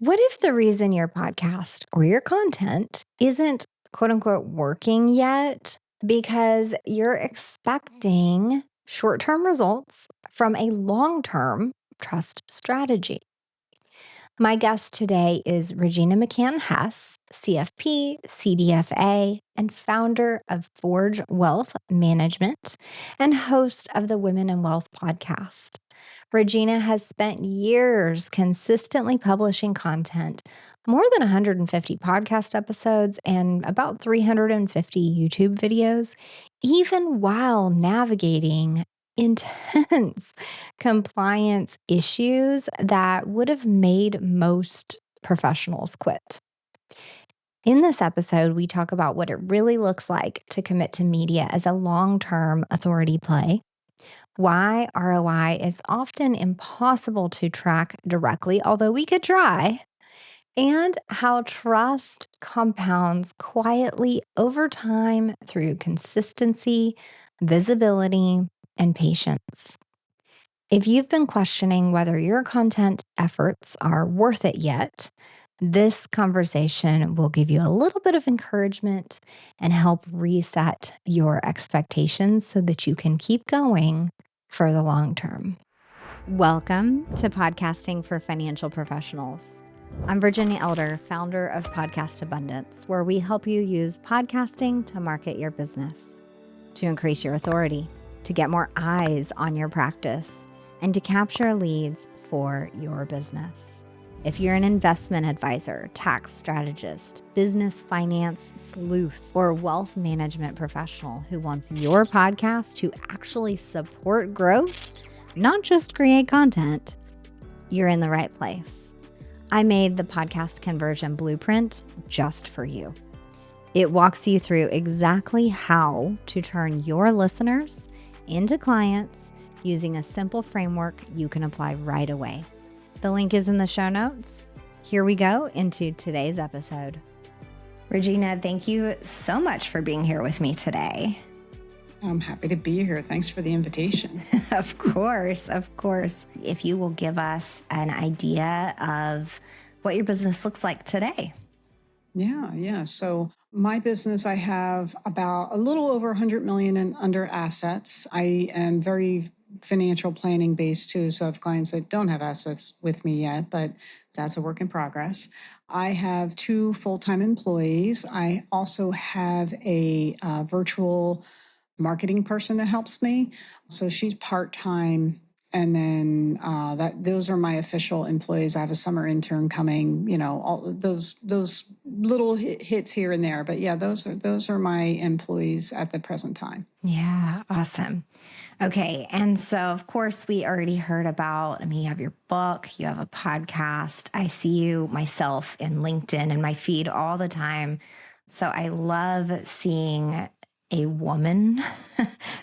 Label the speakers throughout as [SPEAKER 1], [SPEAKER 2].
[SPEAKER 1] What if the reason your podcast or your content isn't quote unquote working yet because you're expecting short term results from a long term trust strategy? My guest today is Regina McCann Hess, CFP, CDFA, and founder of Forge Wealth Management and host of the Women in Wealth podcast. Regina has spent years consistently publishing content, more than 150 podcast episodes, and about 350 YouTube videos, even while navigating intense compliance issues that would have made most professionals quit. In this episode, we talk about what it really looks like to commit to media as a long term authority play, why ROI is often impossible to track directly, although we could try, and how trust compounds quietly over time through consistency, visibility, and patience. If you've been questioning whether your content efforts are worth it yet, this conversation will give you a little bit of encouragement and help reset your expectations so that you can keep going for the long term. Welcome to Podcasting for Financial Professionals. I'm Virginia Elder, founder of Podcast Abundance, where we help you use podcasting to market your business, to increase your authority, to get more eyes on your practice, and to capture leads for your business. If you're an investment advisor, tax strategist, business finance sleuth, or wealth management professional who wants your podcast to actually support growth, not just create content, you're in the right place. I made the podcast conversion blueprint just for you. It walks you through exactly how to turn your listeners into clients using a simple framework you can apply right away. The link is in the show notes. Here we go into today's episode. Regina, thank you so much for being here with me today.
[SPEAKER 2] I'm happy to be here. Thanks for the invitation.
[SPEAKER 1] Of course. If you will give us an idea of what your business looks like today.
[SPEAKER 2] Yeah. So my business, I have about a little over 100 million in under assets. I am very financial planning based too. So I have clients that don't have assets with me yet, but that's a work in progress. I have 2 full-time employees. I also have a virtual marketing person that helps me. So she's part-time. And then those are my official employees. I have a summer intern coming, all those little hits here and there. But yeah, those are my employees at the present time.
[SPEAKER 1] Yeah, awesome. Okay. And so, of course, we already heard about, you have your book, you have a podcast. I see you myself in LinkedIn and my feed all the time. So I love seeing a woman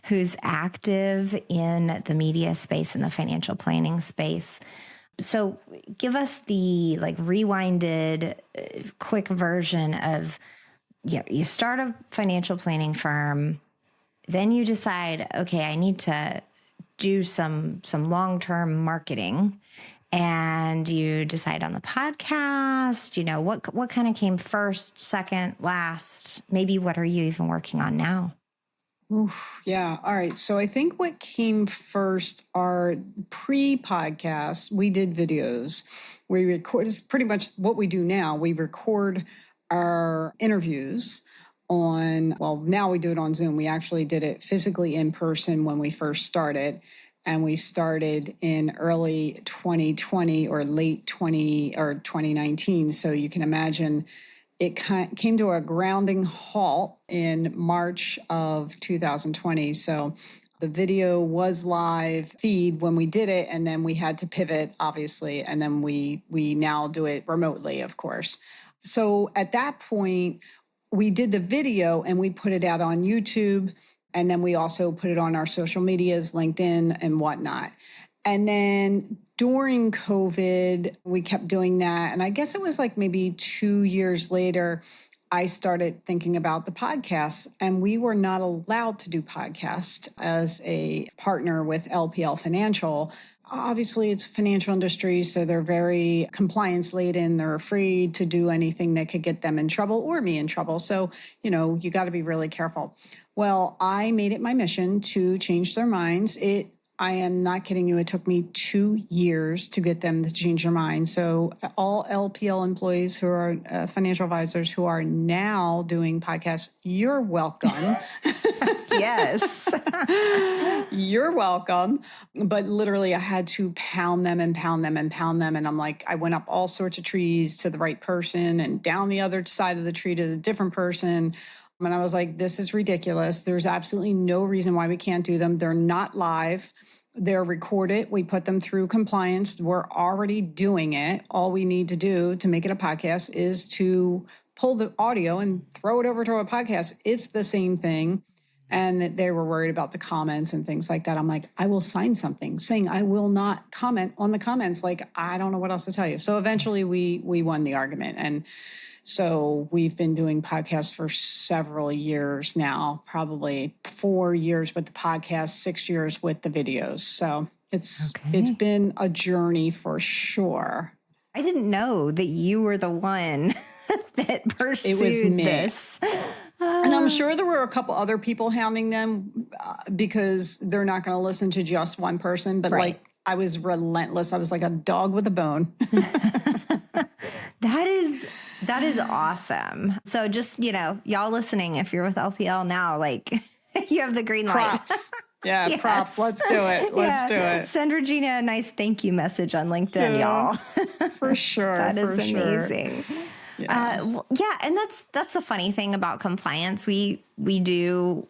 [SPEAKER 1] who's active in the media space and the financial planning space. So give us the rewinded quick version of, you start a financial planning firm, then you decide, okay, I need to do some long-term marketing, and you decide on the podcast. What kind of came first, second, last? Maybe what are you even working on now?
[SPEAKER 2] Oof, yeah. All right. So I think what came first are pre-podcasts. We did videos. We record, is pretty much what we do now. We record our interviews now we do it on Zoom. We actually did it physically in person when we first started. And we started in early 2020 or late 2019. So you can imagine it came to a grounding halt in March of 2020. So the video was live feed when we did it, and then we had to pivot, obviously, and then we now do it remotely, of course. So at that point, we did the video and we put it out on YouTube, and then we also put it on our social medias, LinkedIn and whatnot. And then during COVID, we kept doing that. And I guess it was like maybe 2 years later, I started thinking about the podcast, and we were not allowed to do podcast as a partner with LPL Financial. obviously it's financial industry, so they're very compliance laden. They're afraid to do anything that could get them in trouble or me in trouble. So, you got to be really careful. Well, I made it my mission to change their minds. I am not kidding you. It took me 2 years to get them to change their mind. So all LPL employees who are financial advisors who are now doing podcasts, you're welcome.
[SPEAKER 1] Yes.
[SPEAKER 2] You're welcome. But literally I had to pound them and pound them and pound them. And I'm like, I went up all sorts of trees to the right person and down the other side of the tree to a different person. And I was like, this is ridiculous. There's absolutely no reason why we can't do them. They're not live. They're recorded. We put them through compliance. We're already doing it. All we need to do to make it a podcast is to pull the audio and throw it over to a podcast. It's the same thing. And they were worried about the comments and things like that. I'm like, I will sign something saying I will not comment on the comments. Like, I don't know what else to tell you. So eventually we won the argument. And so we've been doing podcasts for several years now, probably 4 years with the podcast, 6 years with the videos. So it's been a journey for sure.
[SPEAKER 1] I didn't know that you were the one that pursued this.
[SPEAKER 2] And I'm sure there were a couple other people hounding them because they're not going to listen to just one person. But like, I was relentless. I was like a dog with a bone.
[SPEAKER 1] That is awesome. So just, y'all listening, if you're with LPL now, like you have the green light.
[SPEAKER 2] Props. Yeah, yes. Props. Let's do it. Let's do it.
[SPEAKER 1] Send Regina a nice thank you message on LinkedIn, y'all.
[SPEAKER 2] For sure.
[SPEAKER 1] That is amazing.
[SPEAKER 2] Sure. Yeah.
[SPEAKER 1] And that's the funny thing about compliance. We do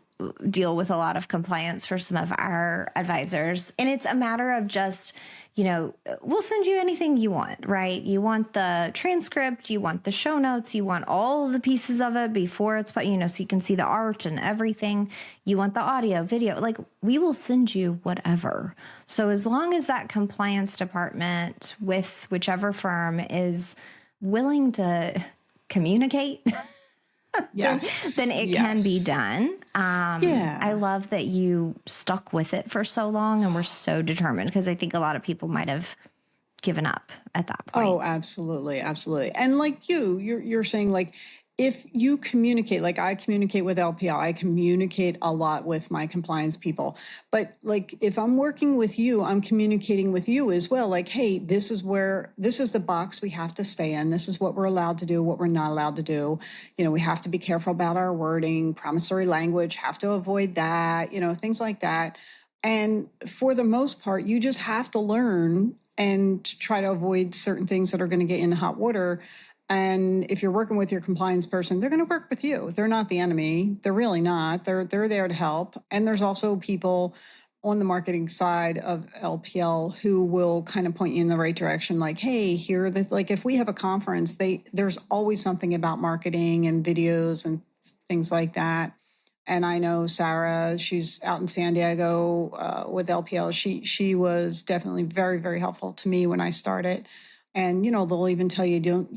[SPEAKER 1] deal with a lot of compliance for some of our advisors, and it's a matter of just, we'll send you anything you want, right? You want the transcript, you want the show notes, you want all the pieces of it before it's, so you can see the art and everything. You want the audio, video, like we will send you whatever. So as long as that compliance department with whichever firm is willing to communicate,
[SPEAKER 2] yes,
[SPEAKER 1] then it can be done. I love that you stuck with it for so long and were so determined, because I think a lot of people might have given up at that point.
[SPEAKER 2] Oh, absolutely. Absolutely. And like you're saying, like, if you communicate, like I communicate with LPL, I communicate a lot with my compliance people. But like, if I'm working with you, I'm communicating with you as well. Like, hey, this is the box we have to stay in. This is what we're allowed to do, what we're not allowed to do. We have to be careful about our wording, promissory language, have to avoid that, things like that. And for the most part, you just have to learn and try to avoid certain things that are going to get in hot water. And if you're working with your compliance person, they're going to work with you. They're not the enemy. They're really not. They're there to help. And there's also people on the marketing side of LPL who will kind of point you in the right direction. Like, hey, like if we have a conference, there's always something about marketing and videos and things like that. And I know Sarah, she's out in San Diego with LPL. She was definitely very, very helpful to me when I started. And, they'll even tell you,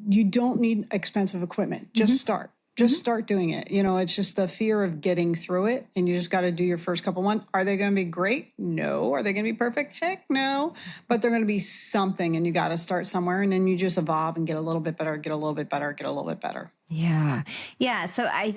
[SPEAKER 2] you don't need expensive equipment. Just start. Just start doing it. It's just the fear of getting through it. And you just got to do your first couple ones. Are they going to be great? No. Are they going to be perfect? Heck no. But they're going to be something. And you got to start somewhere. And then you just evolve and get a little bit better, get a little bit better, get a little bit better.
[SPEAKER 1] Yeah. Yeah. So I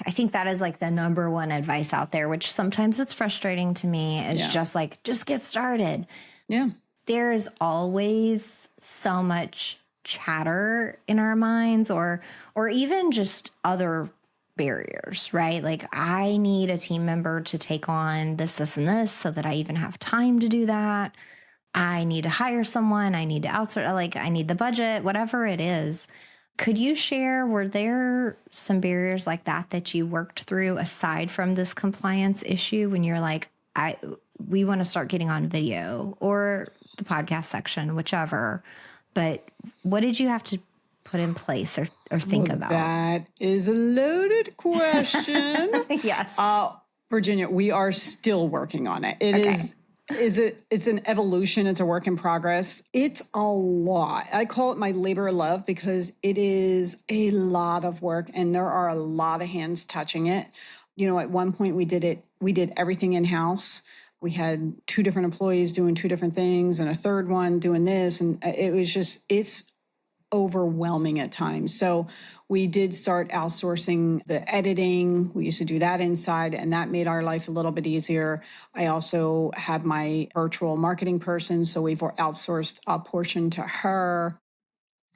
[SPEAKER 1] think that is like the number one advice out there, which sometimes it's frustrating to me, is just get started.
[SPEAKER 2] Yeah.
[SPEAKER 1] There is always so much chatter in our minds, or even just other barriers, right? Like, I need a team member to take on this, and this so that I even have time to do that. I need to hire someone. I need to outsource. Like, I need the budget, whatever it is. Could you share, were there some barriers like that you worked through aside from this compliance issue when you're like, we want to start getting on video or the podcast section, whichever, but what did you have to put in place or think about?
[SPEAKER 2] That is a loaded question.
[SPEAKER 1] Yes.
[SPEAKER 2] Virginia, we are still working on it. It's an evolution. It's a work in progress. It's a lot. I call it my labor of love because it is a lot of work and there are a lot of hands touching it. At one point we did everything in-house. We had 2 different employees doing 2 different things and a third one doing this. And it's overwhelming at times. So we did start outsourcing the editing. We used to do that inside, and that made our life a little bit easier. I also have my virtual marketing person, so we've outsourced a portion to her.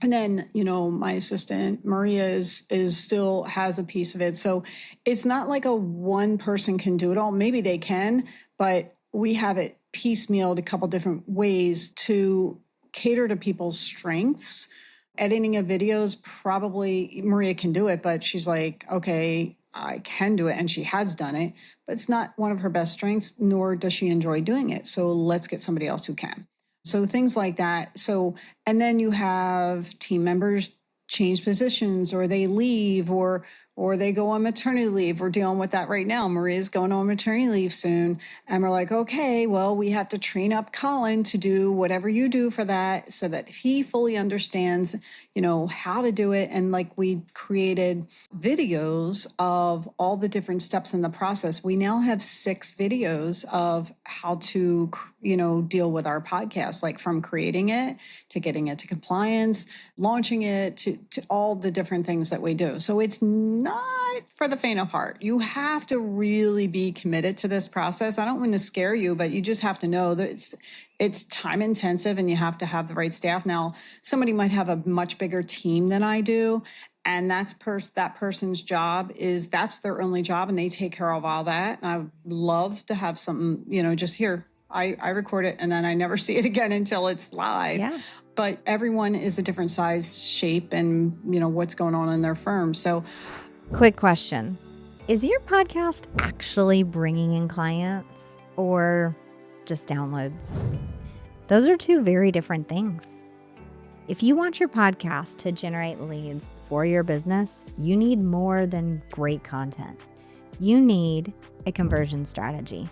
[SPEAKER 2] And then, my assistant, Maria, is still has a piece of it. So it's not like a one person can do it all. Maybe they can, but we have it piecemealed a couple different ways to cater to people's strengths. Editing of videos, probably Maria can do it, but she's like, okay, I can do it. And she has done it, but it's not one of her best strengths, nor does she enjoy doing it. So let's get somebody else who can. So things like that. So, and then you have team members change positions, or they leave, or they go on maternity leave. We're dealing with that right now. Maria's going on maternity leave soon. And we're like, okay, well, we have to train up Colin to do whatever you do for that, so that he fully understands, how to do it. And like, we created videos of all the different steps in the process. We now have 6 videos of how to, deal with our podcast, like from creating it to getting it to compliance, launching it to all the different things that we do. So it's not for the faint of heart. You have to really be committed to this process. I don't want to scare you, but you just have to know that it's time intensive, and you have to have the right staff. Now, somebody might have a much bigger team than I do, and that person's job that's their only job, and they take care of all that. And I would love to have something, just here. I record it, and then I never see it again until it's live.
[SPEAKER 1] Yeah.
[SPEAKER 2] But everyone is a different size, shape, and what's going on in their firm. So,
[SPEAKER 1] quick question. Is your podcast actually bringing in clients or just downloads? Those are 2 very different things. If you want your podcast to generate leads for your business, you need more than great content. You need a conversion strategy,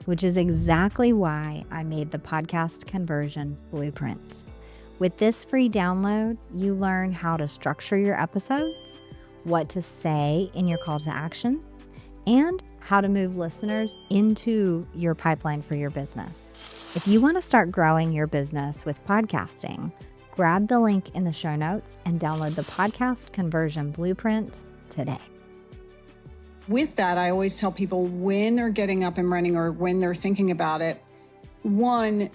[SPEAKER 1] which is exactly why I made the podcast conversion blueprint. With this free download, you learn how to structure your episodes, what to say in your call to action, and how to move listeners into your pipeline for your business. If you want to start growing your business with podcasting, grab the link in the show notes and download the podcast conversion blueprint today.
[SPEAKER 2] With that, I always tell people, when they're getting up and running, or when they're thinking about it, 1,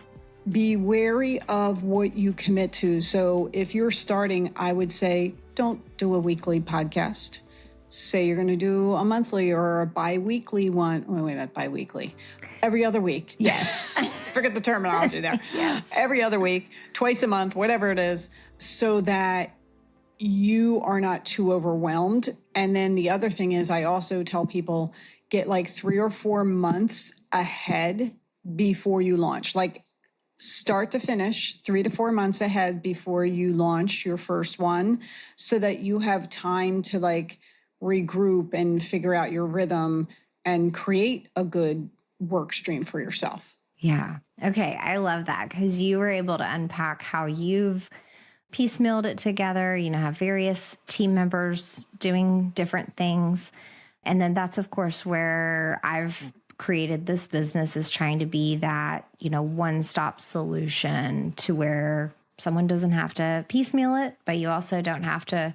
[SPEAKER 2] be wary of what you commit to. So if you're starting, I would say, don't do a weekly podcast. Say you're going to do a monthly or a bi-weekly one. Oh, wait a minute, bi-weekly. Every other week.
[SPEAKER 1] Yes.
[SPEAKER 2] Forget the terminology there.
[SPEAKER 1] Yes.
[SPEAKER 2] Every other week, twice a month, whatever it is, so that you are not too overwhelmed. And then the other thing is, I also tell people, get like 3 or 4 months ahead before you launch. Like, start to finish 3 to 4 months ahead before you launch your first one, so that you have time to like regroup and figure out your rhythm and create a good work stream for yourself.
[SPEAKER 1] Yeah. Okay. I love that, because you were able to unpack how you've piecemealed it together, have various team members doing different things. And then that's, of course, where I've created this business, is trying to be that, one-stop solution to where someone doesn't have to piecemeal it, but you also don't have to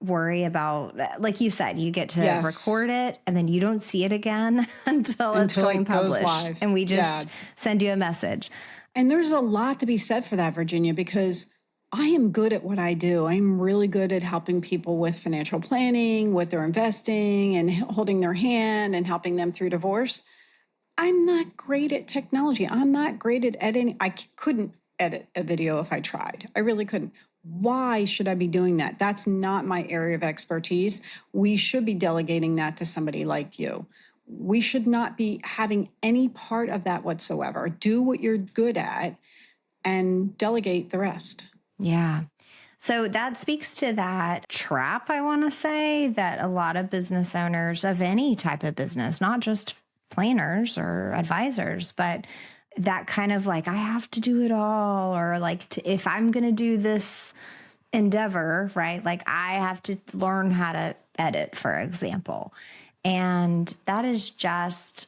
[SPEAKER 1] worry about, like you said, you get to record it and then you don't see it again until it's going published.
[SPEAKER 2] Live.
[SPEAKER 1] And we just send you a message.
[SPEAKER 2] And there's a lot to be said for that, Virginia, because I am good at what I do. I'm really good at helping people with financial planning, with their investing, and holding their hand and helping them through divorce. I'm not great at technology. I'm not great at editing. I couldn't edit a video if I tried. I really couldn't. Why should I be doing that? That's not my area of expertise. We should be delegating that to somebody like you. We should not be having any part of that whatsoever. Do what you're good at and delegate the rest.
[SPEAKER 1] Yeah. So that speaks to that trap, I want to say, that a lot of business owners of any type of business, not just planners or advisors, but that kind of like, I have to do it all, or like, if I'm going to do this endeavor, right? Like, I have to learn how to edit, for example. And that is just,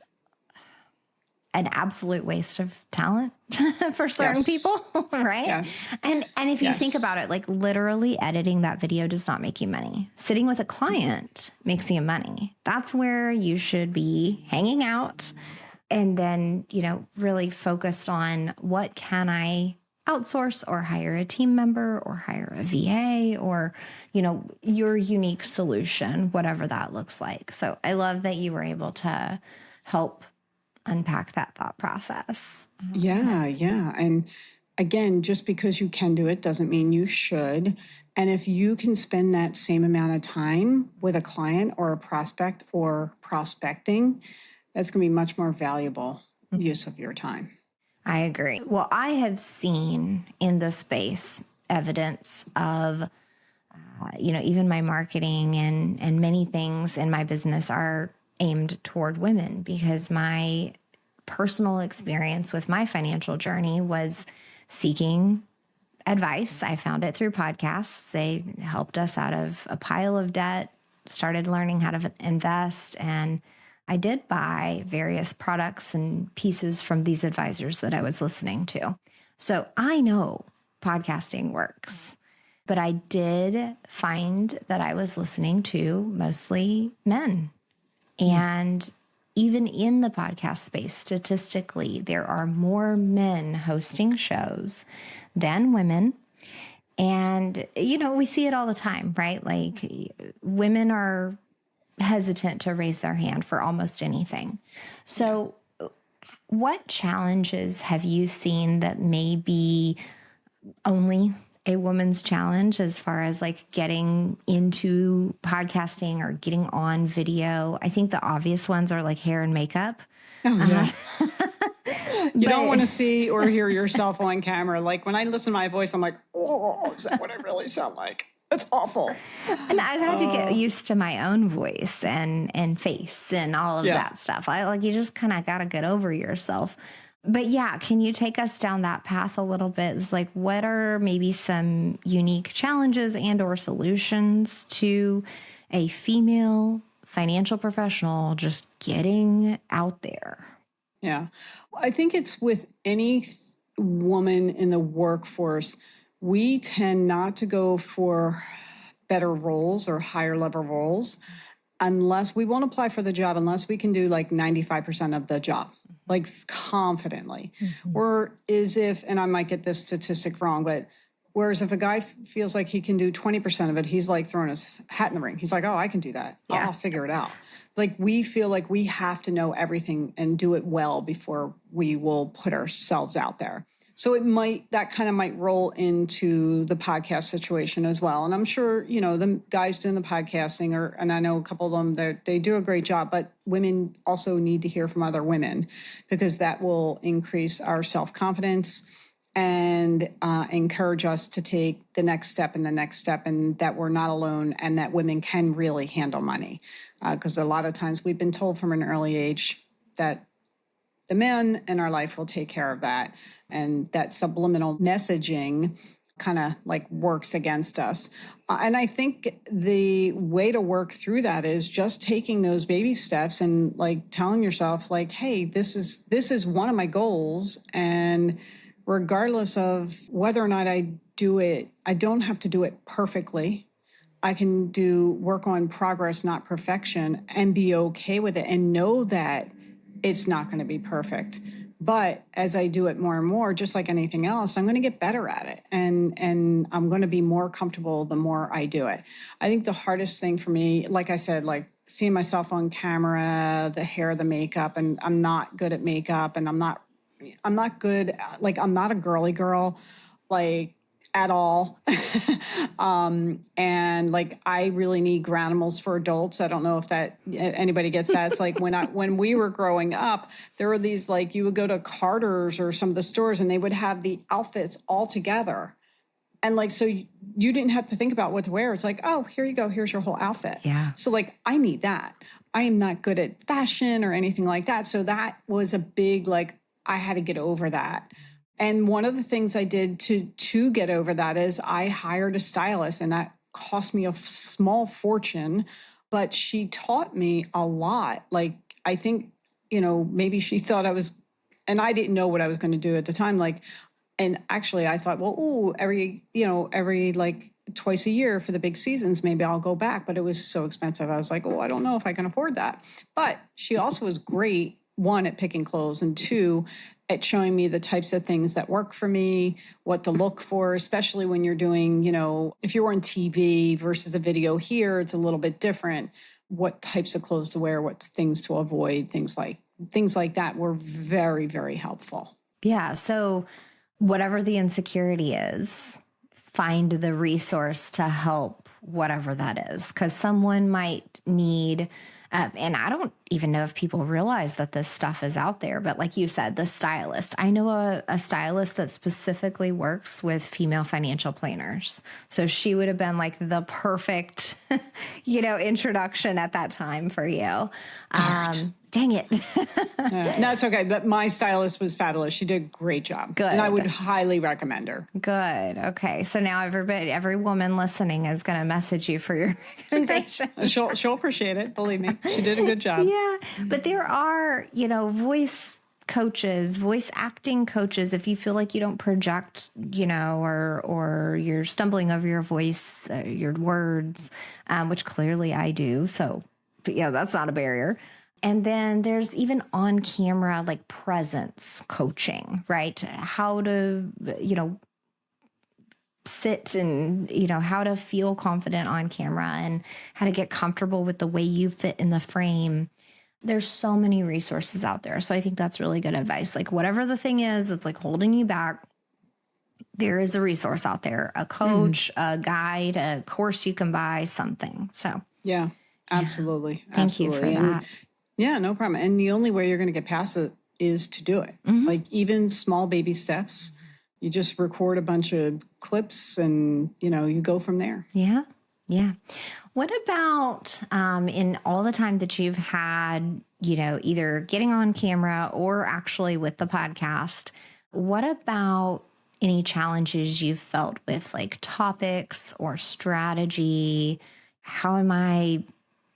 [SPEAKER 1] an absolute waste of talent for certain
[SPEAKER 2] Yes.
[SPEAKER 1] people, right?
[SPEAKER 2] Yes.
[SPEAKER 1] And if you think
[SPEAKER 2] Yes.
[SPEAKER 1] about it, like literally editing that video does not make you money. Sitting with a client makes you money. That's where you should be hanging out and then, really focused on what can I outsource or hire a team member or hire a VA or, your unique solution, whatever that looks like. So I love that you were able to help unpack that thought process.
[SPEAKER 2] Yeah, yeah. And again, just because you can do it doesn't mean you should. And if you can spend that same amount of time with a client or a prospect or prospecting, that's going to be much more valuable use of your time.
[SPEAKER 1] I agree. Well, I have seen in this space evidence of, even my marketing and many things in my business are aimed toward women because my personal experience with my financial journey was seeking advice. I found it through podcasts. They helped us out of a pile of debt, started learning how to invest, and I did buy various products and pieces from these advisors that I was listening to. So I know podcasting works, but I did find that I was listening to mostly men. And even in the podcast space, statistically, there are more men hosting shows than women. And, we see it all the time, right? Like women are hesitant to raise their hand for almost anything. So, what challenges have you seen that may be only a woman's challenge as far as like getting into podcasting or getting on video? I think the obvious ones are like hair and makeup.
[SPEAKER 2] Oh, yeah. You don't want to see or hear yourself on camera. Like when I listen to my voice, I'm like, oh, is that what I really sound like? It's awful.
[SPEAKER 1] And I've had to get used to my own voice and face and all of that stuff. You just kind of got to get over yourself. But yeah, can you take us down that path a little bit? It's like, what are maybe some unique challenges and or solutions to a female financial professional just getting out there?
[SPEAKER 2] Yeah. I think it's with any woman in the workforce, we tend not to go for better roles or higher level roles unless we won't apply for the job unless we can do like 95% of the job, like confidently. Or is if, and I might get this statistic wrong, but whereas if a guy feels like he can do 20% of it, he's like throwing his hat in the ring. He's like, oh, I can do that.
[SPEAKER 1] Yeah.
[SPEAKER 2] I'll figure it out. Like we feel like we have to know everything and do it well before we will put ourselves out there. So that kind of might roll into the podcast situation as well. And I'm sure, the guys doing the podcasting and I know a couple of them, they do a great job, but women also need to hear from other women because that will increase our self-confidence and encourage us to take the next step and the next step, and that we're not alone and that women can really handle money. Because a lot of times we've been told from an early age that the men in our life will take care of that. And that subliminal messaging kind of like works against us. And I think the way to work through that is just taking those baby steps and like telling yourself like, hey, this is one of my goals. And regardless of whether or not I do it, I don't have to do it perfectly. I can work on progress, not perfection, and be okay with it and know that it's not going to be perfect. But as I do it more and more, just like anything else, I'm going to get better at it. And I'm going to be more comfortable the more I do it. I think the hardest thing for me, like I said, like seeing myself on camera, the hair, the makeup, and I'm not good at makeup and I'm not good, like I'm not a girly girl, like at all. And like, I really need Granimals for adults. I don't know if anybody gets that. It's like when we were growing up, there were these, like, you would go to Carter's or some of the stores and they would have the outfits all together. And like, so you didn't have to think about what to wear. It's like, oh, here you go. Here's your whole outfit.
[SPEAKER 1] Yeah.
[SPEAKER 2] So like, I need that. I am not good at fashion or anything like that. So that was a big, like, I had to get over that. And one of the things I did to get over that is I hired a stylist, and that cost me a small fortune, but she taught me a lot. Like, I think, maybe she thought I was And I didn't know what I was going to do at the time. And actually I thought, well, every like twice a year for the big seasons, maybe I'll go back. But it was so expensive. I was like, I don't know if I can afford that. But she also was great, one, at picking clothes, and two, at showing me the types of things that work for me, what to look for, especially when you're doing, if you're on TV versus a video here, it's a little bit different. What types of clothes to wear, what things to avoid, things like that were very, very helpful.
[SPEAKER 1] Yeah. So whatever the insecurity is, find the resource to help whatever that is. Because someone might need, and I don't even know if people realize that this stuff is out there, but like you said, the stylist. I know a stylist that specifically works with female financial planners. So she would have been like the perfect, introduction at that time for you. Dang it.
[SPEAKER 2] No, it's okay. But my stylist was fabulous. She did a great job.
[SPEAKER 1] Good.
[SPEAKER 2] And I would highly recommend her.
[SPEAKER 1] Good. Okay. So now every woman listening is going to message you for your recommendation.
[SPEAKER 2] Okay. She'll appreciate it. Believe me. She did a good job.
[SPEAKER 1] Yeah. But there are, voice coaches, voice acting coaches, if you feel like you don't project, or you're stumbling over your voice, your words, which clearly I do. So, but that's not a barrier. And then there's even on camera, like presence coaching, right? How to, sit and, how to feel confident on camera and how to get comfortable with the way you fit in the frame. There's so many resources out there. So I think that's really good advice. Like whatever the thing is that's like holding you back, there is a resource out there, a coach, a guide, a course you can buy, something. So
[SPEAKER 2] yeah, absolutely.
[SPEAKER 1] Thank
[SPEAKER 2] absolutely.
[SPEAKER 1] you for that.
[SPEAKER 2] Yeah, no problem. And the only way you're going to get past it is to do it. Like even small baby steps, you just record a bunch of clips and, you go from there.
[SPEAKER 1] Yeah. Yeah. What about in all the time that you've had, either getting on camera or actually with the podcast, what about any challenges you've felt with like topics or strategy? How am I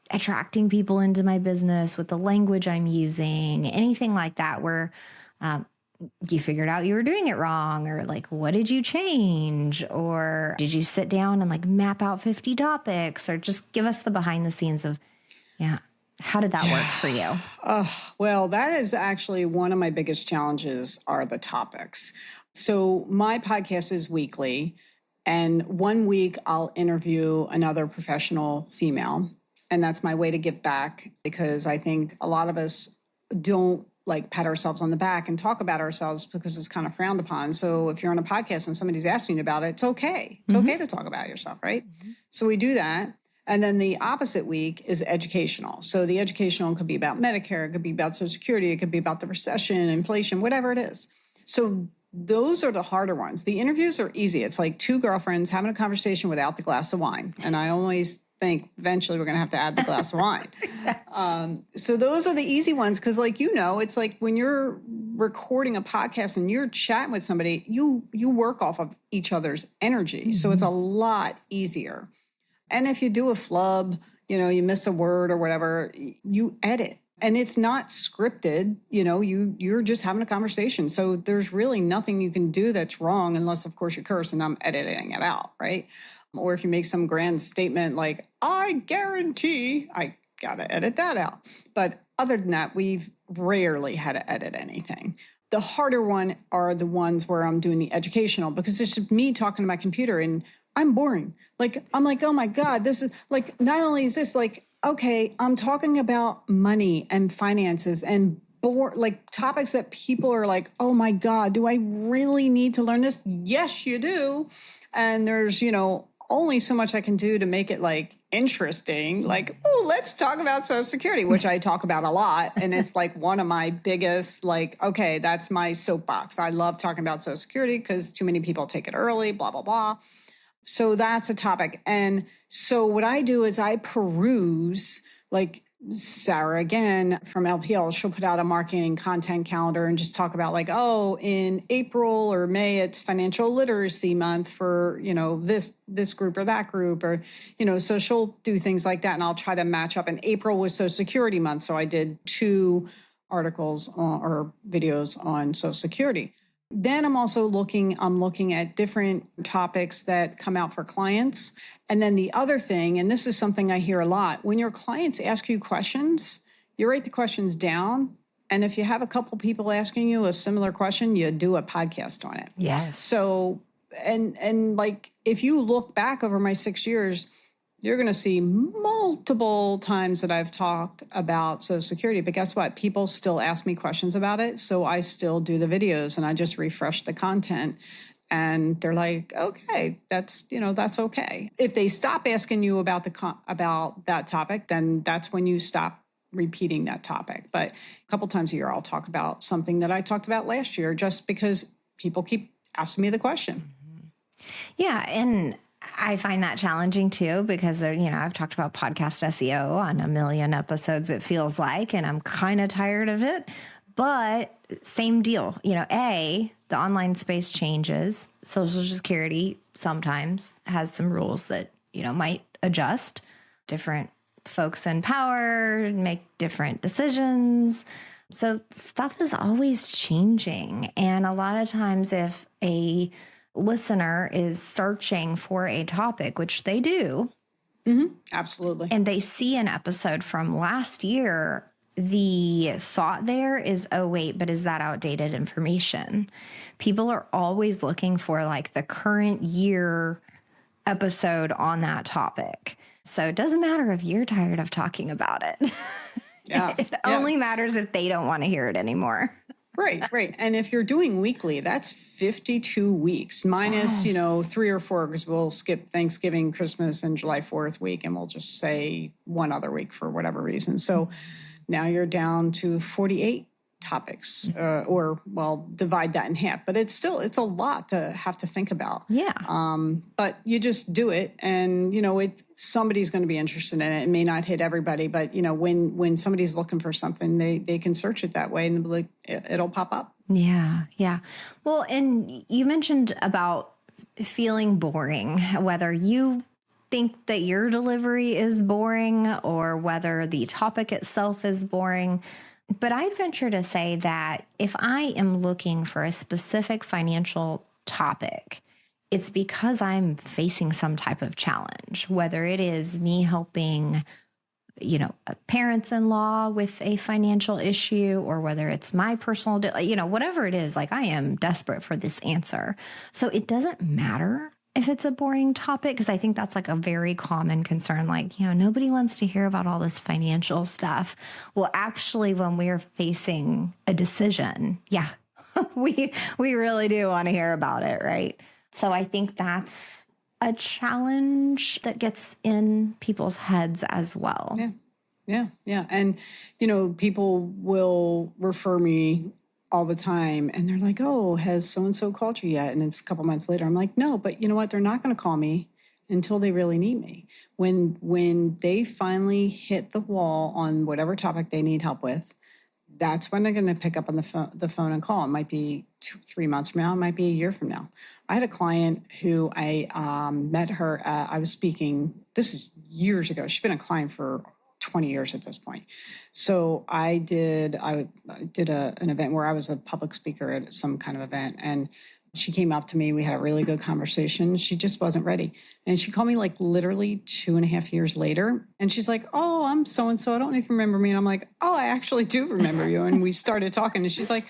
[SPEAKER 1] attracting people into my business with the language I'm using, anything like that, where you figured out you were doing it wrong, or like, what did you change? Or did you sit down and like map out 50 topics, or just give us the behind the scenes of, how did that work for you?
[SPEAKER 2] Well, that is actually one of my biggest challenges are the topics. So my podcast is weekly, and 1 week I'll interview another professional female. And that's my way to give back, because I think a lot of us don't like pat ourselves on the back and talk about ourselves because it's kind of frowned upon. So if you're on a podcast and somebody's asking you about it, it's okay. It's okay to talk about yourself, right? So we do that. And then the opposite week is educational. So the educational could be about Medicare, it could be about Social Security, it could be about the recession, inflation, whatever it is. So those are the harder ones. The interviews are easy. It's like two girlfriends having a conversation without the glass of wine. And I always think eventually we're going to have to add the glass of wine. Yes. So those are the easy ones, because it's like when you're recording a podcast and you're chatting with somebody, you work off of each other's energy. So it's a lot easier. And if you do a flub, you miss a word or whatever, you edit. And it's not scripted, you're just having a conversation. So there's really nothing you can do that's wrong, unless, of course, you curse and I'm editing it out, right? Or if you make some grand statement like, I guarantee, I got to edit that out. But other than that, we've rarely had to edit anything. The harder one are the ones where I'm doing the educational, because it's just me talking to my computer and I'm boring. Like, I'm like, oh my God, this is like, not only is this like, okay, I'm talking about money and finances and like topics that people are like, oh my God, do I really need to learn this? Yes, you do. And there's, only so much I can do to make it like interesting. Like, oh, let's talk about Social Security, which I talk about a lot. And it's like one of my biggest, like, okay, that's my soapbox. I love talking about Social Security because too many people take it early, blah, blah, blah. So that's a topic. And so what I do is I peruse, like Sarah, again, from LPL, she'll put out a marketing content calendar and just talk about like, oh, in April or May, it's financial literacy month for, this group or that group, or, so she'll do things like that. And I'll try to match up. And April was Social Security month. So I did 2 articles or videos on Social Security. Then I'm looking at different topics that come out for clients. And then the other thing, and this is something I hear a lot, when your clients ask you questions, you write the questions down. And if you have a couple people asking you a similar question, you do a podcast on it.
[SPEAKER 1] Yes.
[SPEAKER 2] So, and like, if you look back over my 6 years, you're going to see multiple times that I've talked about Social Security. But guess what? People still ask me questions about it. So I still do the videos and I just refresh the content. And they're like, okay, that's okay. If they stop asking you about about that topic, then that's when you stop repeating that topic. But a couple times a year, I'll talk about something that I talked about last year, just because people keep asking me the question.
[SPEAKER 1] Yeah. And I find that challenging too, because I've talked about podcast SEO on a million episodes, it feels like, and I'm kind of tired of it, but same deal. The online space changes. Social Security sometimes has some rules that, might adjust. Different folks in power make different decisions. So stuff is always changing. And a lot of times if a listener is searching for a topic, which they do.
[SPEAKER 2] Mm-hmm. Absolutely.
[SPEAKER 1] And they see an episode from last year, the thought there is, oh, wait, but is that outdated information? People are always looking for like the current year episode on that topic. So it doesn't matter if you're tired of talking about it.
[SPEAKER 2] Yeah.
[SPEAKER 1] It only matters if they don't want to hear it anymore.
[SPEAKER 2] Right. And if you're doing weekly, that's 52 weeks minus, 3 or 4, because we'll skip Thanksgiving, Christmas, and July 4th week, and we'll just say one other week for whatever reason. So now you're down to 48 topics, divide that in half. But it's a lot to have to think about.
[SPEAKER 1] Yeah.
[SPEAKER 2] But you just do it, and somebody's going to be interested in it. It may not hit everybody, but when somebody's looking for something, they can search it that way, and it'll pop up.
[SPEAKER 1] Yeah. Well, and you mentioned about feeling boring, whether you think that your delivery is boring or whether the topic itself is boring. But I'd venture to say that if I am looking for a specific financial topic, it's because I'm facing some type of challenge, whether it is me helping, parents-in-law with a financial issue, or whether it's my personal, whatever it is, like I am desperate for this answer. So it doesn't matter if it's a boring topic, because I think that's like a very common concern. Like, nobody wants to hear about all this financial stuff. Well, actually, when we're facing a decision, we really do want to hear about it, right? So I think that's a challenge that gets in people's heads as well.
[SPEAKER 2] Yeah. And, people will refer me all the time, and they're like, oh, has so-and-so called you yet? And it's a couple months later. I'm like, no, but you know what? They're not going to call me until they really need me. When they finally hit the wall on whatever topic they need help with, that's when they're going to pick up on the phone and call. It might be 3 months from now. It might be a year from now. I had a client who I met her. I was speaking. This is years ago. She's been a client for 20 years at this point. So I did an event where I was a public speaker at some kind of event, and she came up to me. We had a really good conversation. She just wasn't ready. And she called me like literally 2.5 years later. And she's like, oh, I'm so-and-so. I don't know if you remember me. And I'm like, oh, I actually do remember you. And we started talking, and she's like,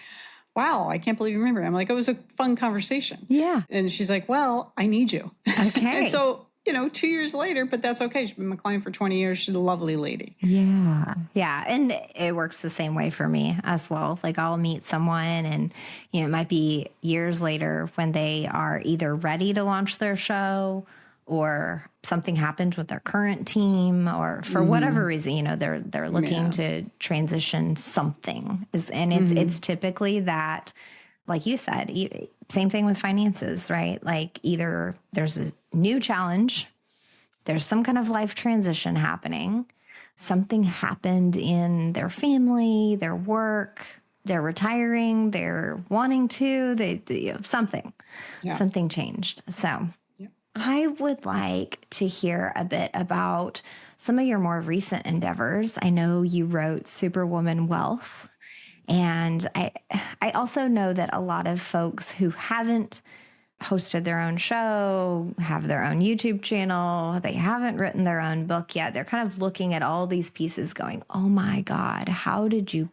[SPEAKER 2] wow, I can't believe you remember. I'm like, it was a fun conversation.
[SPEAKER 1] Yeah.
[SPEAKER 2] And she's like, well, I need you.
[SPEAKER 1] Okay.
[SPEAKER 2] And so, 2 years later, but that's okay. She's been my client for 20 years. She's a lovely lady.
[SPEAKER 1] Yeah. And it works the same way for me as well. Like I'll meet someone and, it might be years later when they are either ready to launch their show or something happened with their current team, or for whatever reason, they're looking to transition something. It's typically that, like you said, same thing with finances, right? Like either there's a new challenge, there's some kind of life transition happening, something happened in their family, their work, they're retiring, they're wanting to, something changed. So I would like to hear a bit about some of your more recent endeavors. I know you wrote Superwoman Wealth, And I also know that a lot of folks who haven't hosted their own show, have their own YouTube channel, they haven't written their own book yet. They're kind of looking at all these pieces going, oh my God, how did you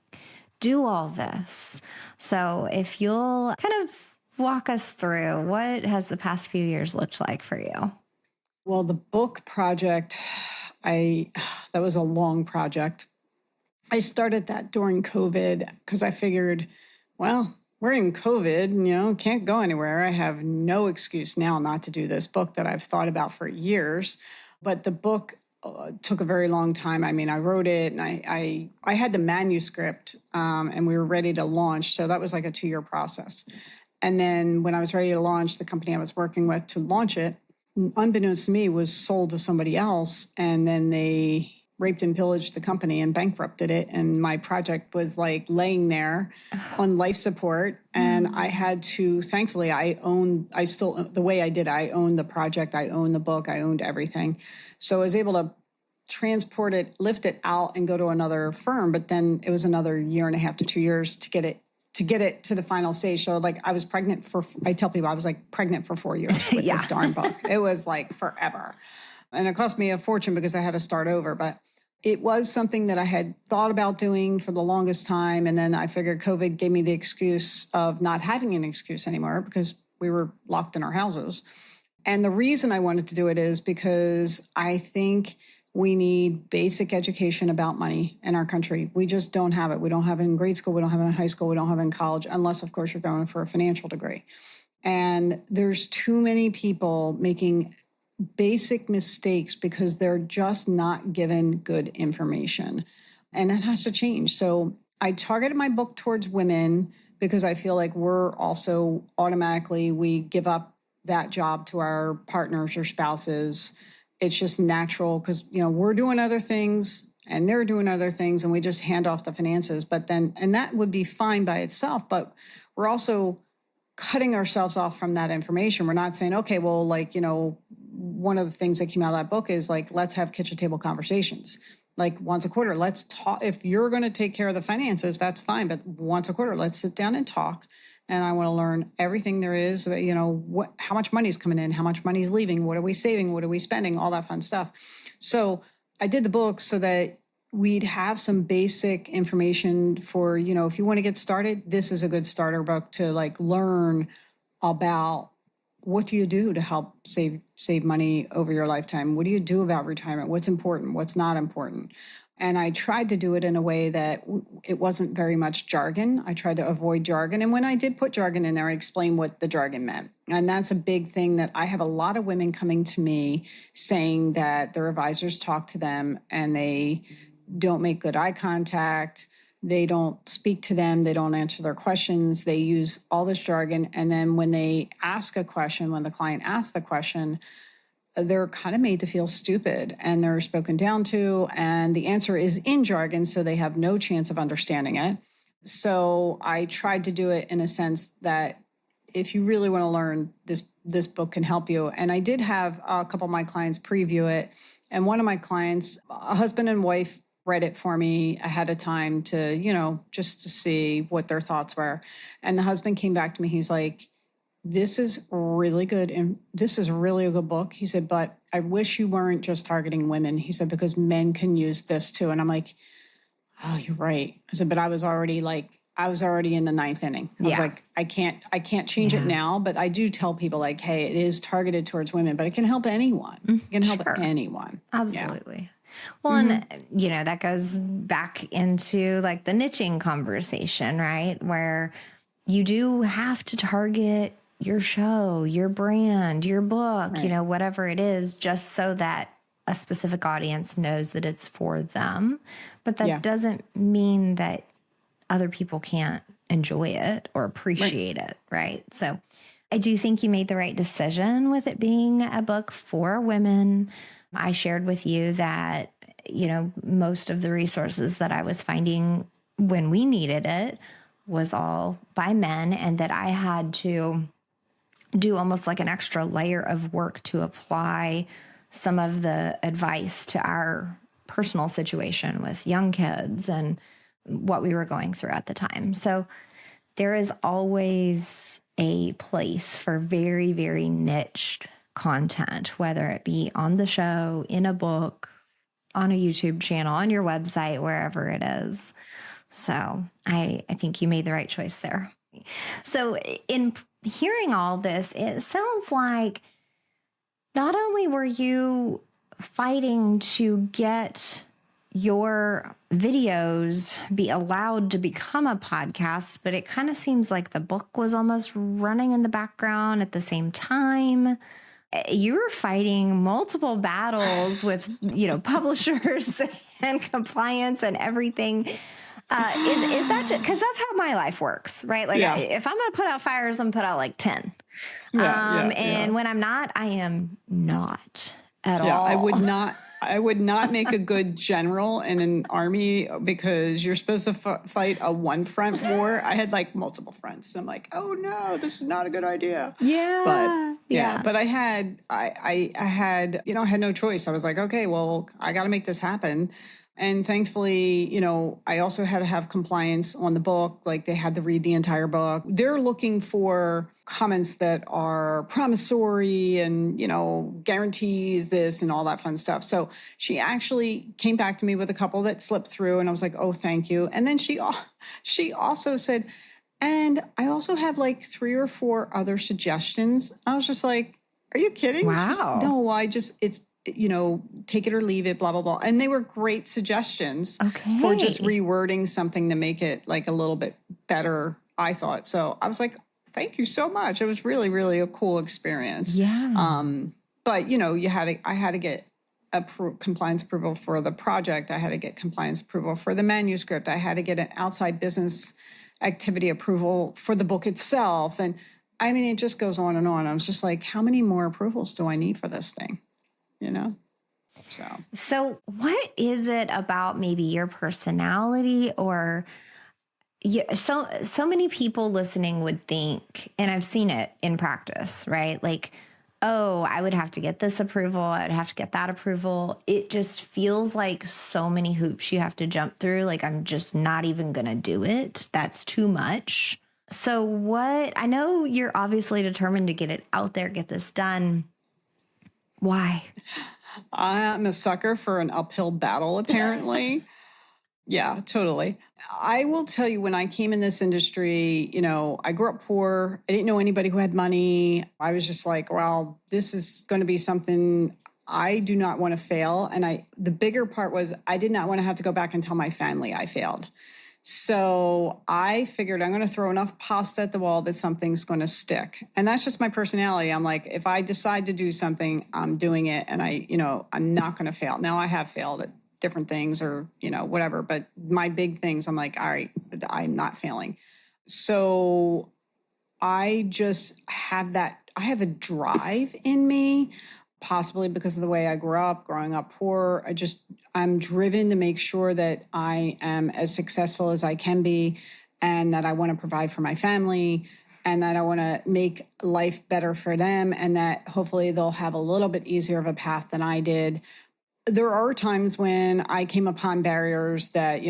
[SPEAKER 1] do all this? So if you'll kind of walk us through, what has the past few years looked like for you?
[SPEAKER 2] Well, the book project, that was a long project. I started that during COVID because I figured, well, we're in COVID, can't go anywhere. I have no excuse now not to do this book that I've thought about for years. But the book took a very long time. I mean, I wrote it and I had the manuscript and we were ready to launch. So that was like a 2-year process. And then when I was ready to launch, the company I was working with to launch it, unbeknownst to me, was sold to somebody else. And then they raped and pillaged the company and bankrupted it. And my project was like laying there on life support. And I had to, thankfully, the way I did, I owned the project, I owned the book, I owned everything. So I was able to transport it, lift it out and go to another firm. But then it was another 1.5 to 2 years to get it to the final stage. So like I tell people I was like pregnant for 4 years with this darn book. It was like forever. And it cost me a fortune because I had to start over. But it was something that I had thought about doing for the longest time. And then I figured COVID gave me the excuse of not having an excuse anymore because we were locked in our houses. And the reason I wanted to do it is because I think we need basic education about money in our country. We just don't have it. We don't have it in grade school. We don't have it in high school. We don't have it in college, unless, of course, you're going for a financial degree. And there's too many people making basic mistakes because they're just not given good information. And that has to change. So I targeted my book towards women because I feel like we're also we give up that job to our partners or spouses. It's just natural because, we're doing other things and they're doing other things and we just hand off the finances. And that would be fine by itself, but we're also cutting ourselves off from that information. We're not saying, okay, well, one of the things that came out of that book is like, let's have kitchen table conversations. Like once a quarter, let's talk. If you're going to take care of the finances, that's fine. But once a quarter, let's sit down and talk. And I want to learn everything there is, how much money is coming in, how much money is leaving, what are we saving, what are we spending, all that fun stuff. So I did the book so that we'd have some basic information for, if you want to get started, this is a good starter book to learn about what do you do to help save money over your lifetime? What do you do about retirement? What's important? What's not important? And I tried to do it in a way that it wasn't very much jargon. I tried to avoid jargon. And when I did put jargon in there, I explained what the jargon meant. And that's a big thing that I have a lot of women coming to me saying that their advisors talk to them and they don't make good eye contact. They don't speak to them. They don't answer their questions. They use all this jargon. And then when they ask a question, when the client asks the question, they're kind of made to feel stupid and they're spoken down to. And the answer is in jargon, so they have no chance of understanding it. So I tried to do it in a sense that if you really want to learn, this book can help you. And I did have a couple of my clients preview it. And one of my clients, a husband and wife, read it for me ahead of time to, just to see what their thoughts were. And the husband came back to me. He's like, this is really good. And this is really a good book. He said, but I wish you weren't just targeting women. He said, because men can use this too. And I'm like, oh, you're right. I said, but I was already in the 9th inning. I was like, I can't change it now, but I do tell people like, hey, it is targeted towards women, but it can help anyone. It can help anyone.
[SPEAKER 1] Absolutely. Yeah. Well, and, that goes back into the niching conversation, right? Where you do have to target your show, your brand, your book, right. Whatever it is, just so that a specific audience knows that it's for them. But that doesn't mean that other people can't enjoy it or appreciate it, right? So I do think you made the right decision with it being a book for women. I shared with you that, most of the resources that I was finding when we needed it was all by men, and that I had to do almost like an extra layer of work to apply some of the advice to our personal situation with young kids and what we were going through at the time. So there is always a place for very, very niched content, whether it be on the show, in a book, on a YouTube channel, on your website, wherever it is. So I think you made the right choice there. So in hearing all this, it sounds like not only were you fighting to get your videos be allowed to become a podcast, but it kind of seems like the book was almost running in the background at the same time. You were fighting multiple battles with, publishers and compliance and everything. Is that just because that's how my life works, right? Like,
[SPEAKER 2] Yeah.
[SPEAKER 1] if I'm going to put out fires, I'm put out like 10. And when I'm not, I am not at all.
[SPEAKER 2] I would not make a good general in an army because you're supposed to fight a one front war. I had like multiple fronts. I'm like, oh no, this is not a good idea. But I had no choice. I was like, okay, well, I got to make this happen. And thankfully, I also had to have compliance on the book. Like they had to read the entire book. They're looking for comments that are promissory and, guarantees this and all that fun stuff. So she actually came back to me with a couple that slipped through and I was like, oh, thank you. And then she also said, and I also have like 3 or 4 other suggestions. I was just like, are you kidding?
[SPEAKER 1] Wow.
[SPEAKER 2] It's take it or leave it, blah, blah, blah. And they were great suggestions
[SPEAKER 1] Okay.
[SPEAKER 2] for just rewording something to make it like a little bit better, I thought. So I was like, thank you so much. It was really, really a cool experience.
[SPEAKER 1] Yeah.
[SPEAKER 2] But, I had to get compliance approval for the project. I had to get compliance approval for the manuscript. I had to get an outside business activity approval for the book itself. And I mean, it just goes on and on. I was just like, how many more approvals do I need for this thing?
[SPEAKER 1] So what is it about maybe your personality or so many people listening would think, and I've seen it in practice, right? Like, oh, I would have to get this approval. I would have to get that approval. It just feels like so many hoops you have to jump through. Like, I'm just not even going to do it. That's too much. So I know you're obviously determined to get it out there, get this done. Why?
[SPEAKER 2] I'm a sucker for an uphill battle, apparently. Yeah, totally. I will tell you, when I came in this industry, I grew up poor. I didn't know anybody who had money. I was just like, well, this is going to be something I do not want to fail. And the bigger part was I did not want to have to go back and tell my family I failed. So I figured I'm going to throw enough pasta at the wall that something's going to stick. And that's just my personality. I'm like, if I decide to do something, I'm doing it. And I'm not going to fail. Now I have failed at different things or, whatever. But my big things, I'm like, all right, I'm not failing. So I just have I have a drive in me, possibly because of the way I grew up, growing up poor. I'm driven to make sure that I am as successful as I can be and that I want to provide for my family and that I want to make life better for them and that hopefully they'll have a little bit easier of a path than I did. There are times when I came upon barriers that,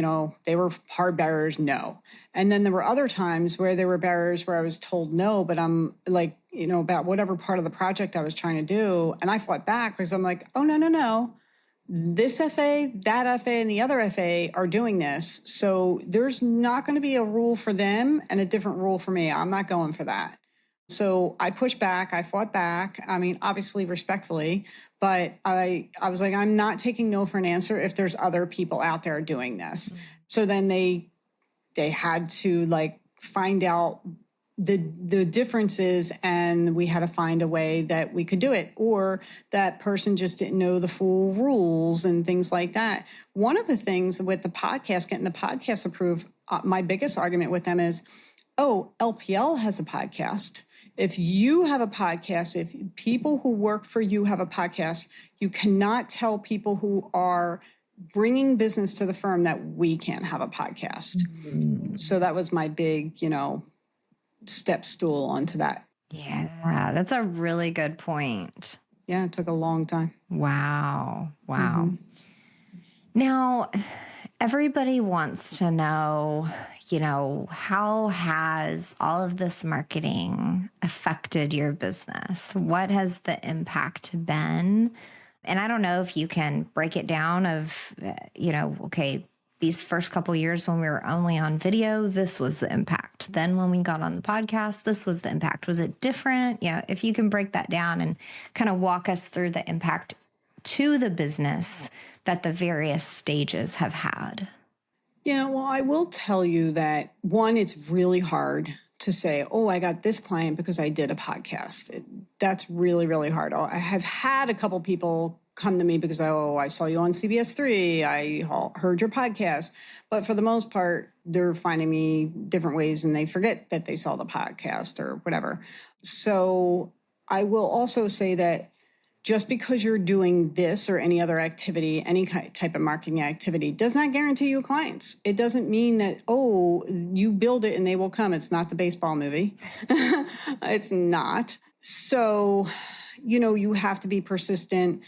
[SPEAKER 2] they were hard barriers, no. And then there were other times where there were barriers where I was told no, but I'm like, about whatever part of the project I was trying to do. And I fought back because I'm like, oh, no. This FA, that FA, and the other FA are doing this. So there's not going to be a rule for them and a different rule for me. I'm not going for that. So I pushed back. I fought back. I mean, obviously respectfully, but I was like, I'm not taking no for an answer if there's other people out there doing this. Mm-hmm. So then they had to like find out the differences and we had to find a way that we could do it, or that person just didn't know the full rules and things like that. One of the things with the podcast, getting the podcast approved, my biggest argument with them is, oh, LPL has a podcast. If you have a podcast, if people who work for you have a podcast, you cannot tell people who are bringing business to the firm that we can't have a podcast. Mm-hmm. So that was my big, step stool onto that.
[SPEAKER 1] Yeah, that's a really good point.
[SPEAKER 2] Yeah, it took a long time.
[SPEAKER 1] Wow. Mm-hmm. Now, Everybody wants to know, how has all of this marketing affected your business? What has the impact been? And I don't know if you can break it down of, okay, these first couple years when we were only on video, this was the impact. Then when we got on the podcast, this was the impact. Was it different? If you can break that down and kind of walk us through the impact to the business that the various stages have had.
[SPEAKER 2] Yeah, well, I will tell you that one, it's really hard to say, oh, I got this client because I did a podcast. That's really, really hard. I have had a couple people come to me because, I saw you on CBS 3. I heard your podcast. But for the most part, they're finding me different ways and they forget that they saw the podcast or whatever. So I will also say that just because you're doing this or any other activity, any type of marketing activity, does not guarantee you clients. It doesn't mean that, you build it and they will come. It's not the baseball movie. It's not. So, you have to be persistent.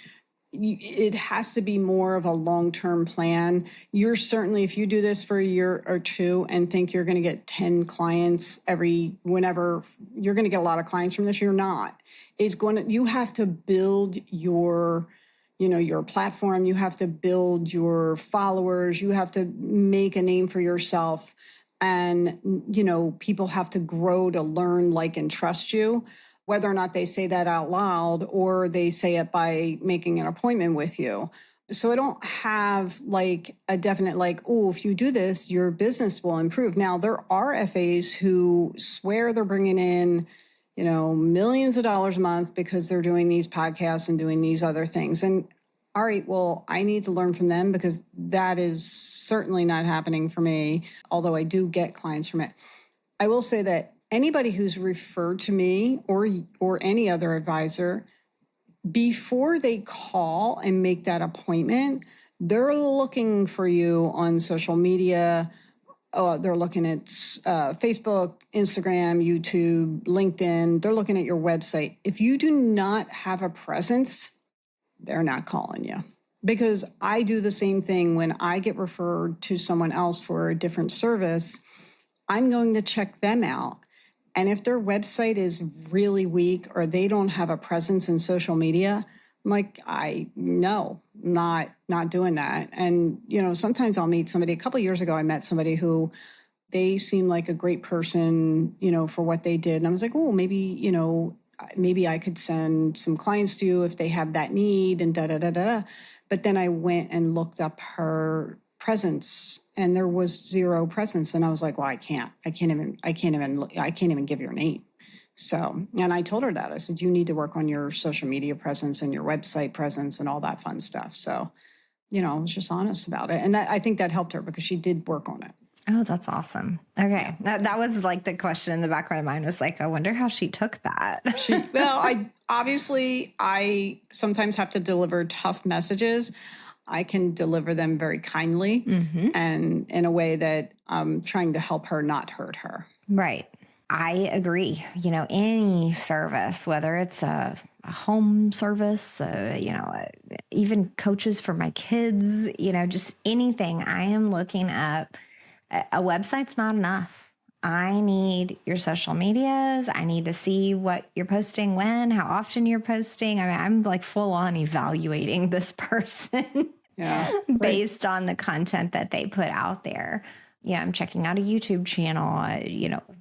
[SPEAKER 2] It has to be more of a long-term plan. You're certainly, if you do this for a year or two and think you're going to get 10 clients whenever, you're going to get a lot of clients from this, you're not. You have to build your platform. You have to build your followers. You have to make a name for yourself. And, people have to grow to learn, like, and trust you, whether or not they say that out loud or they say it by making an appointment with you. So I don't have like a definite, if you do this, your business will improve. Now, there are FAs who swear they're bringing in millions of dollars a month because they're doing these podcasts and doing these other things. And all right, well, I need to learn from them because that is certainly not happening for me, although I do get clients from it. I will say that anybody who's referred to me or any other advisor, before they call and make that appointment, they're looking for you on social media. They're looking at Facebook, Instagram, YouTube, LinkedIn. They're looking at your website. If you do not have a presence, they're not calling you. Because I do the same thing when I get referred to someone else for a different service. I'm going to check them out. And if their website is really weak or they don't have a presence in social media, I'm like, not doing that. And, sometimes I'll meet somebody. A couple of years ago, I met somebody who they seemed like a great person, for what they did. And I was like, maybe I could send some clients to you if they have that need and da-da-da-da. But then I went and looked up her presence and there was zero presence. And I was like, well, I can't even give your name. So, and I told her that. I said, you need to work on your social media presence and your website presence and all that fun stuff. So, I was just honest about it. And I think that helped her because she did work on it.
[SPEAKER 1] Oh, that's awesome. Okay. That was like the question in the back of my mind was like, I wonder how she took that.
[SPEAKER 2] I sometimes have to deliver tough messages. I can deliver them very kindly and in a way that I'm trying to help her not hurt her.
[SPEAKER 1] Right. I agree. Any service, whether it's a home service, even coaches for my kids, just anything, I am looking up. A website's not enough. I need your social medias. I need to see what you're posting when, how often you're posting. I mean, I'm like full on evaluating this person based on the content that they put out there. I'm checking out a YouTube channel,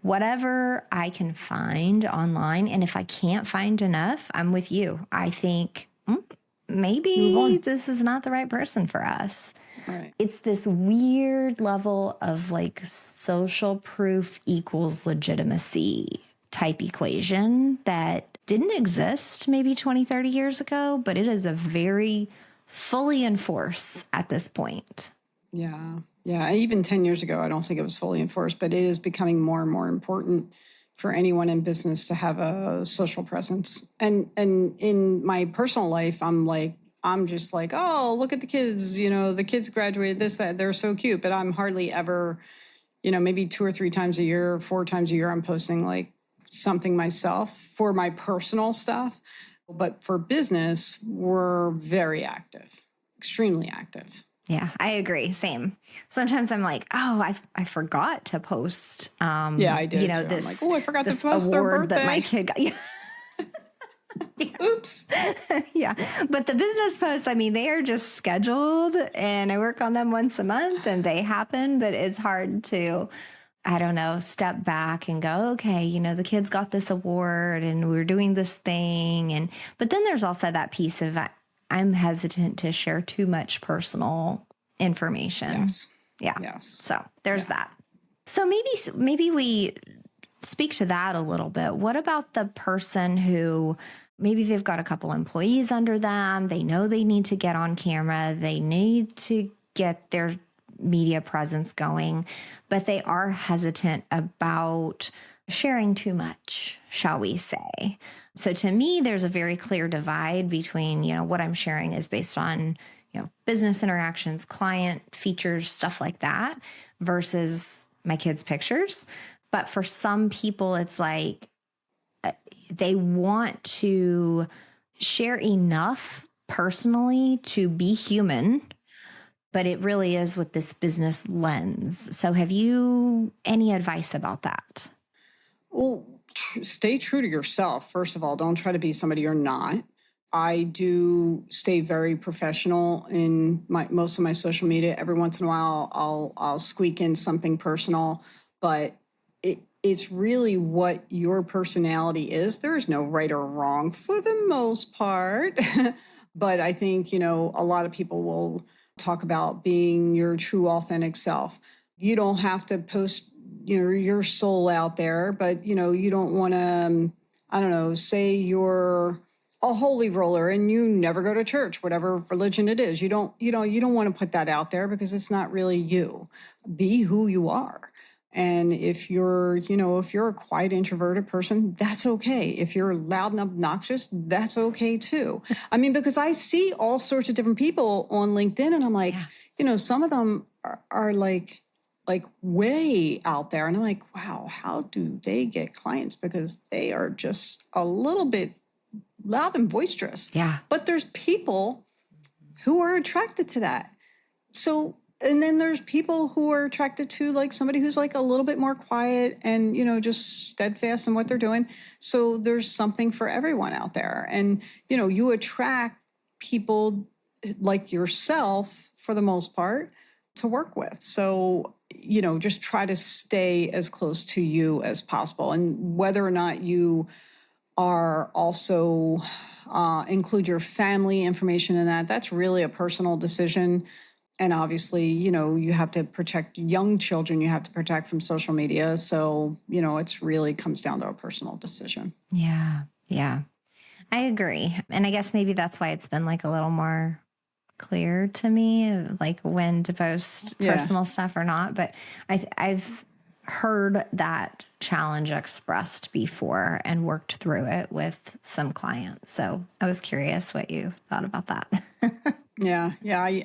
[SPEAKER 1] whatever I can find online. And if I can't find enough, I'm with you. I think maybe this is not the right person for us.
[SPEAKER 2] Right.
[SPEAKER 1] It's this weird level of like social proof equals legitimacy type equation that didn't exist maybe 20, 30 years ago, but it is a very fully in force at this point.
[SPEAKER 2] Yeah. Yeah. Even 10 years ago, I don't think it was fully enforced, but it is becoming more and more important for anyone in business to have a social presence. And in my personal life, I'm just like, oh, look at the kids, the kids graduated this, that, they're so cute. But I'm hardly ever, maybe 2 or 3 times a year, 4 times a year, I'm posting like something myself for my personal stuff. But for business, we're very active, extremely active.
[SPEAKER 1] Yeah, I agree. Same. Sometimes I'm like, oh, I forgot to post,
[SPEAKER 2] Yeah, I did too. I'm like, oh, I forgot to
[SPEAKER 1] this
[SPEAKER 2] post their
[SPEAKER 1] award that my
[SPEAKER 2] birthday.
[SPEAKER 1] kid got. Yeah.
[SPEAKER 2] Oops.
[SPEAKER 1] Yeah. But the business posts, I mean, they are just scheduled and I work on them once a month and they happen, but it's hard to, I don't know, step back and go, okay, the kids got this award and we're doing this thing. But then there's also that piece of I'm hesitant to share too much personal information.
[SPEAKER 2] Yes.
[SPEAKER 1] Yeah.
[SPEAKER 2] Yes.
[SPEAKER 1] So there's that. So maybe we speak to that a little bit. What about the person who maybe they've got a couple employees under them? They know they need to get on camera. They need to get their media presence going, but they are hesitant about sharing too much, shall we say. So to me, there's a very clear divide between, what I'm sharing is based on, business interactions, client features, stuff like that, versus my kids' pictures. But for some people, it's like they want to share enough personally to be human, but it really is with this business lens. So have you any advice about that?
[SPEAKER 2] Well, stay true to yourself. First of all, don't try to be somebody you're not. I do stay very professional in most of my social media. Every once in a while, I'll squeak in something personal, but it's really what your personality is. There's no right or wrong for the most part. But I think, a lot of people will talk about being your true authentic self. You don't have to post your soul out there, but you don't want to, I don't know, say you're a holy roller and you never go to church, whatever religion it is. You don't want to put that out there because it's not really you. Be who you are. And if you're a quiet, introverted person, that's okay. If you're loud and obnoxious, that's okay too. I mean, because I see all sorts of different people on LinkedIn and I'm like, some of them are like way out there. And I'm like, wow, how do they get clients? Because they are just a little bit loud and boisterous.
[SPEAKER 1] Yeah.
[SPEAKER 2] But there's people who are attracted to that. So, and then there's people who are attracted to like somebody who's like a little bit more quiet and, just steadfast in what they're doing. So there's something for everyone out there. And, you attract people like yourself for the most part to work with. So, just try to stay as close to you as possible. And whether or not you are also include your family information in that, that's really a personal decision. And obviously, you have to protect young children. You have to protect from social media. So, it's really comes down to a personal decision.
[SPEAKER 1] Yeah. Yeah. I agree. And I guess maybe that's why it's been like a little more clear to me, like when to post personal stuff or not. But I've heard that challenge expressed before and worked through it with some clients. So I was curious what you thought about that.
[SPEAKER 2] Yeah.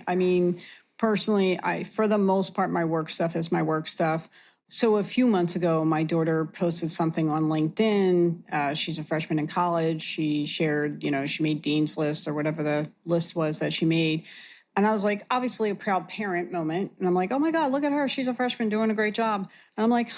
[SPEAKER 2] I mean, personally, for the most part, my work stuff is my work stuff. So a few months ago, my daughter posted something on LinkedIn. She's a freshman in college. She shared, she made Dean's List or whatever the list was that she made. And I was like, obviously a proud parent moment. And I'm like, oh my God, look at her. She's a freshman doing a great job. And I'm like,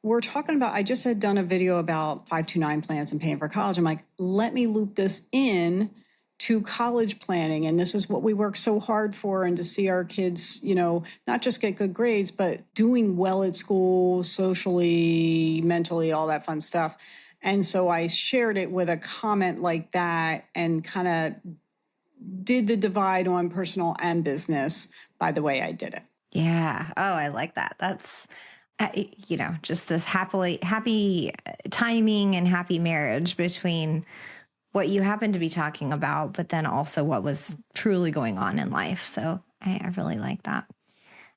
[SPEAKER 2] we're talking about, I just had done a video about 529 plans and paying for college. I'm like, let me loop this in to college planning. And this is what we work so hard for. And to see our kids, not just get good grades, but doing well at school, socially, mentally, all that fun stuff. And so I shared it with a comment like that and kind of did the divide on personal and business by the way I did it.
[SPEAKER 1] Yeah. Oh, I like that. That's, just this happy timing and happy marriage between what you happen to be talking about, but then also what was truly going on in life. So I really like that.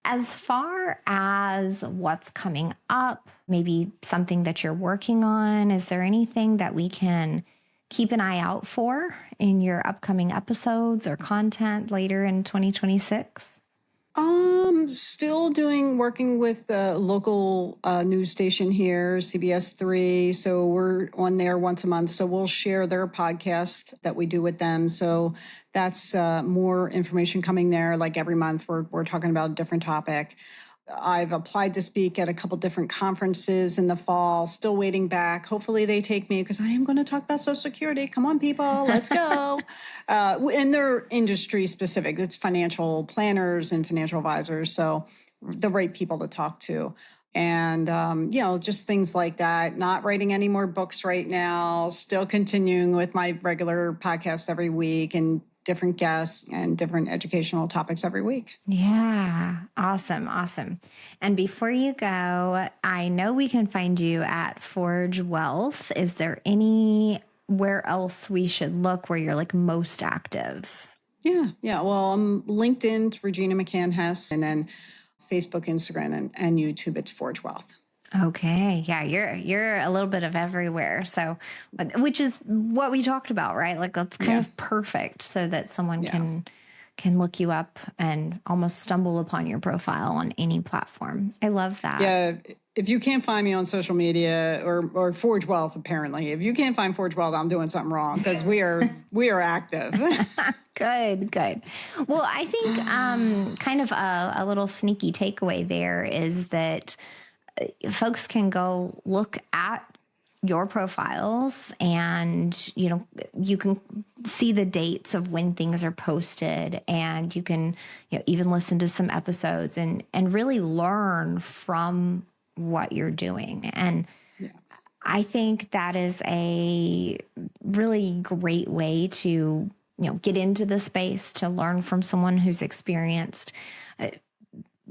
[SPEAKER 1] As far as what's coming up, maybe something that you're working on, is there anything that we can keep an eye out for in your upcoming episodes or content later in 2026?
[SPEAKER 2] Still working with the local news station here, CBS 3. So we're on there once a month. So we'll share their podcast that we do with them. So that's more information coming there. Like every month, we're talking about a different topic. I've applied to speak at a couple different conferences in the fall, still waiting back. Hopefully they take me because I am going to talk about Social Security. Come on, people, let's go. And they're industry specific. It's financial planners and financial advisors. So the right people to talk to. And, just things like that. Not writing any more books right now, still continuing with my regular podcast every week and different guests and different educational topics every week.
[SPEAKER 1] Yeah. Awesome. And before you go, I know we can find you at Forge Wealth. Is there anywhere else we should look where you're like most active?
[SPEAKER 2] Yeah. Well, I'm LinkedIn, Regina McCann Hess, and then Facebook, Instagram, and YouTube, it's Forge Wealth.
[SPEAKER 1] Okay. Yeah, you're a little bit of everywhere. So, which is what we talked about, right? Like that's kind of perfect so that someone can look you up and almost stumble upon your profile on any platform. I love that.
[SPEAKER 2] Yeah. If you can't find me on social media or Forge Wealth, apparently, if you can't find Forge Wealth, I'm doing something wrong because we are active.
[SPEAKER 1] Good. Well, I think kind of a little sneaky takeaway there is that folks can go look at your profiles and, you can see the dates of when things are posted, and you can, even listen to some episodes and really learn from what you're doing. And I think that is a really great way to, get into the space, to learn from someone who's experienced.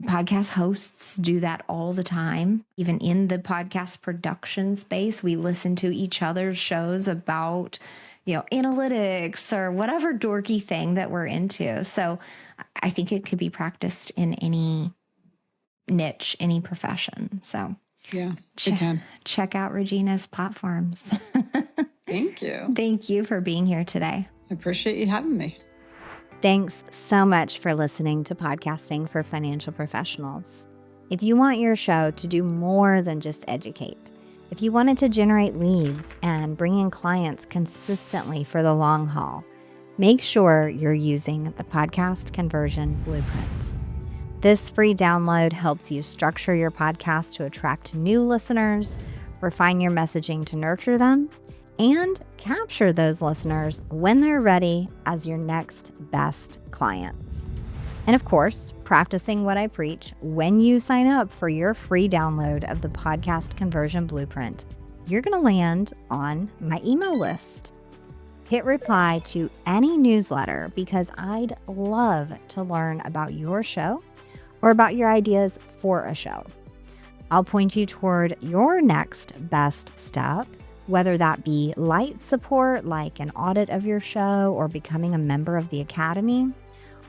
[SPEAKER 1] Podcast hosts do that all the time. Even in the podcast production space, we listen to each other's shows about, analytics or whatever dorky thing that we're into. So I think it could be practiced in any niche, any profession. So
[SPEAKER 2] yeah, it can.
[SPEAKER 1] Check out Regina's platforms.
[SPEAKER 2] Thank you.
[SPEAKER 1] Thank you for being here today.
[SPEAKER 2] I appreciate you having me.
[SPEAKER 1] Thanks so much for listening to Podcasting for Financial Professionals. If you want your show to do more than just educate, if you want it to generate leads and bring in clients consistently for the long haul, make sure you're using the Podcast Conversion Blueprint. This free download helps you structure your podcast to attract new listeners, refine your messaging to nurture them, and capture those listeners when they're ready as your next best clients. And of course, practicing what I preach when you sign up for your free download of the Podcast Conversion Blueprint, you're going to land on my email list. Hit reply to any newsletter because I'd love to learn about your show or about your ideas for a show. I'll point you toward your next best step, whether that be light support like an audit of your show or becoming a member of the Academy,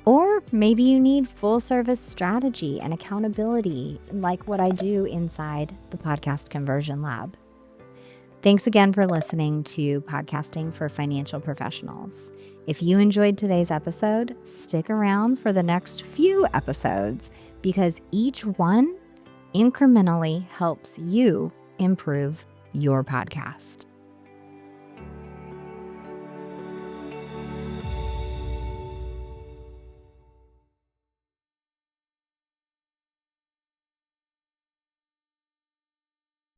[SPEAKER 1] or maybe you need full service strategy and accountability like what I do inside the Podcast Conversion Lab. Thanks again for listening to Podcasting for Financial Professionals. If you enjoyed today's episode, stick around for the next few episodes because each one incrementally helps you improve your podcast.